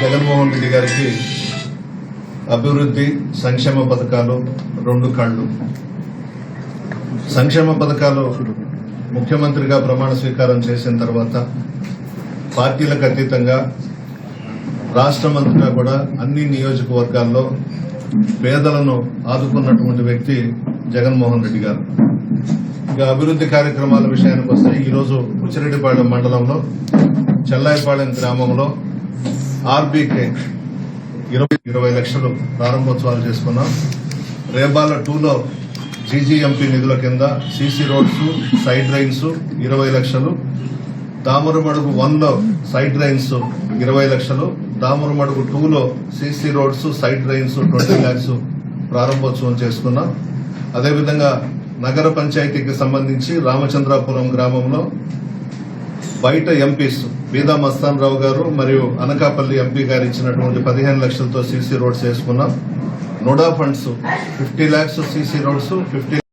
జగన్మోహన్ రెడ్డి గారికి అభివృద్ధి సంక్షేమ పథకాలు రెండు కళ్ళు. సంక్షేమ పథకాలు ముఖ్యమంత్రిగా ప్రమాణ స్వీకారం చేసిన తర్వాత పార్టీలకు అతీతంగా రాష్ట్రమంతటా కూడా అన్ని నియోజకవర్గాల్లో పేదలను ఆదుకున్నటువంటి వ్యక్తి జగన్మోహన్ రెడ్డి గారు. ఇక అభివృద్ధి కార్యక్రమాల విషయానికి వస్తే ఈరోజు పుచ్చిరెడ్డిపాళెం మండలంలో చెల్లాయిపాళెం గ్రామంలో ఆర్బీకే 20 లక్షలు ప్రారంభోత్సవాలు చేసుకున్నాం. రేబాల 2లో జీజీఎంపీ నిధుల కింద సీసీ రోడ్స్ సైడ్ డ్రైన్స్ 20 లక్షలు, దామరమడుగు 1లో సైడ్ డ్రైన్స్ 20 లక్షలు, దామరమడుగు 2లో CC roads side drains 20 lakhs ప్రారంభోత్సవం చేసుకున్నాం. అదేవిధంగా నగర పంచాయతీకి సంబంధించి రామచంద్రాపురం గ్రామంలో బయట ఎంపీస్ బీదా మస్తాన్ రావు గారు మరియు అనకాపల్లి ఎంపీ గారు ఇచ్చినటువంటి 15 లక్షలతో సీసీ రోడ్స్ వేసుకున్నాం. NUDA funds 50 lakhs CC roads, 50